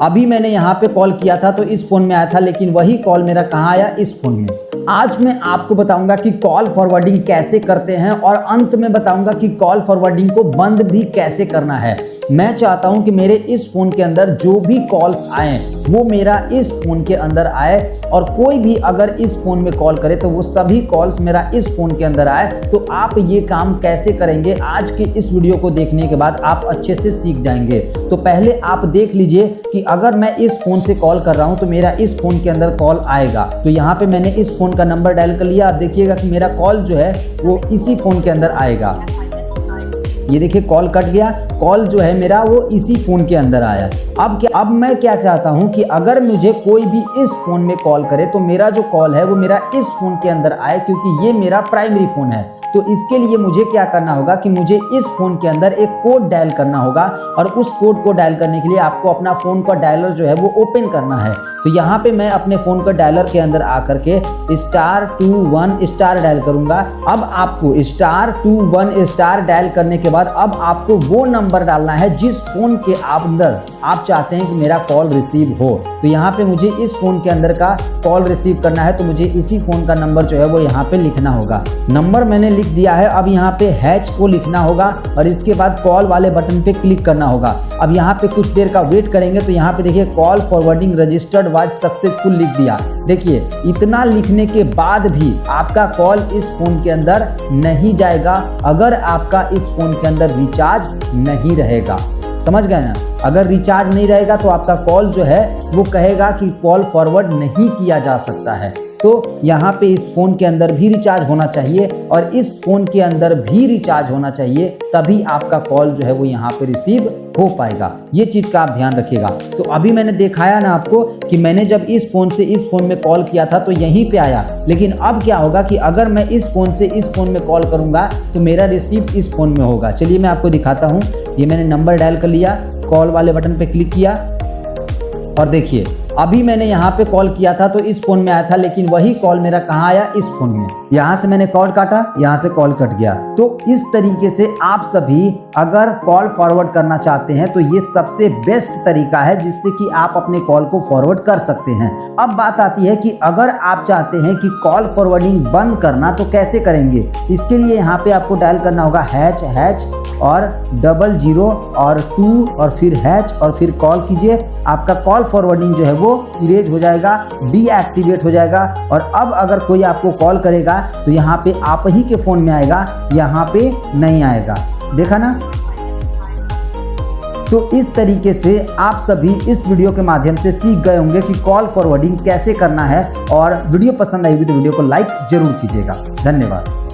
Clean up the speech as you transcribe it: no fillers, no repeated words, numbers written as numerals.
अभी मैंने यहाँ पे कॉल किया था तो इस फ़ोन में आया था, लेकिन वही कॉल मेरा कहाँ आया, इस फ़ोन में। आज मैं आपको बताऊंगा कि कॉल फॉरवर्डिंग कैसे करते हैं और अंत में बताऊंगा कि कॉल फॉरवर्डिंग को बंद भी कैसे करना है। मैं चाहता हूं कि मेरे इस फ़ोन के अंदर जो भी कॉल्स आए वो मेरा इस फ़ोन के अंदर आए, और कोई भी अगर इस फ़ोन में कॉल करे तो वो सभी कॉल्स मेरा इस फ़ोन के अंदर आए। तो आप ये काम कैसे करेंगे, आज के इस वीडियो को देखने के बाद आप अच्छे से सीख जाएंगे। तो पहले आप देख लीजिए कि अगर मैं इस फ़ोन से कॉल कर रहा हूं तो मेरा इस फ़ोन के अंदर कॉल आएगा। तो यहाँ पे मैंने इस फ़ोन का नंबर डायल कर लिया। आप देखिएगा कि मेरा कॉल जो है वो इसी फ़ोन के अंदर आएगा। ये देखिए कॉल कट गया, कॉल जो है मेरा वो इसी फ़ोन के अंदर आया। अब मैं क्या चाहता हूँ कि अगर मुझे कोई भी इस फ़ोन में कॉल करे तो मेरा जो कॉल है वो मेरा इस फ़ोन के अंदर आए, क्योंकि ये मेरा प्राइमरी फ़ोन है। तो इसके लिए मुझे क्या करना होगा कि मुझे इस फ़ोन के अंदर एक कोड डायल करना होगा, और उस कोड को डायल करने के लिए आपको अपना फ़ोन का डायलर जो है वो ओपन करना है। तो यहाँ पे मैं अपने फ़ोन का डायलर के अंदर आकर के *21* डायल करूँगा। अब आपको *21* डायल करने के बाद अब आपको वो नंबर डालना है जिस फ़ोन के अंदर आप चाहते हैं कि मेरा कॉल रिसीव हो। तो यहाँ पे मुझे इस फ़ोन के अंदर का कॉल रिसीव करना है, तो मुझे इसी फ़ोन का नंबर जो है वो यहाँ पे लिखना होगा। नंबर मैंने लिख दिया है। अब यहाँ पे हैच को लिखना होगा और इसके बाद कॉल वाले बटन पे क्लिक करना होगा। अब यहाँ पे कुछ देर का वेट करेंगे तो यहाँ पे देखिए call forwarding registered was successful लिख दिया। देखिए इतना लिखने के बाद भी आपका कॉल इस फ़ोन के अंदर नहीं जाएगा अगर आपका इस फ़ोन के अंदर रिचार्ज नहीं रहेगा। समझ गए ना? अगर रिचार्ज नहीं रहेगा तो आपका कॉल जो है वो कहेगा कि कॉल फॉरवर्ड नहीं किया जा सकता है। तो यहाँ पे इस फ़ोन के अंदर भी रिचार्ज होना चाहिए और इस फ़ोन के अंदर भी रिचार्ज होना चाहिए, तभी आपका कॉल जो है वो यहाँ पे रिसीव हो पाएगा। ये चीज़ का आप ध्यान रखिएगा। तो अभी मैंने दिखाया ना आपको कि मैंने जब इस फ़ोन से इस फ़ोन में कॉल किया था तो यहीं पे आया, लेकिन अब क्या होगा कि अगर मैं इस फ़ोन से इस फ़ोन में कॉल करूँगा तो मेरा रिसीव इस फ़ोन में होगा। चलिए मैं आपको दिखाता हूँ। ये मैंने नंबर डायल कर लिया, कॉल वाले बटन पे क्लिक किया और देखिए अभी मैंने यहाँ पे कॉल किया था तो इस फ़ोन में आया था, लेकिन वही कॉल मेरा कहाँ आया, इस फ़ोन में। यहाँ से मैंने कॉल काटा, यहाँ से कॉल कट गया। तो इस तरीके से आप सभी अगर कॉल फॉरवर्ड करना चाहते हैं तो ये सबसे बेस्ट तरीका है जिससे कि आप अपने कॉल को फॉरवर्ड कर सकते हैं। अब बात आती है कि अगर आप चाहते हैं कि कॉल फॉरवर्डिंग बंद करना तो कैसे करेंगे। इसके लिए यहाँ पे आपको डायल करना होगा हैच और 00 और 2 और फिर हैच और फिर कॉल कीजिए। आपका कॉल फॉरवर्डिंग जो है वो इरेज हो जाएगा, डीएक्टिवेट हो जाएगा। और अब अगर कोई आपको कॉल करेगा तो यहाँ पे आप ही के फ़ोन में आएगा, यहाँ पे नहीं आएगा। देखा ना? तो इस तरीके से आप सभी इस वीडियो के माध्यम से सीख गए होंगे कि कॉल फॉरवर्डिंग कैसे करना है। और वीडियो पसंद आई होगी तो वीडियो को लाइक जरूर कीजिएगा। धन्यवाद।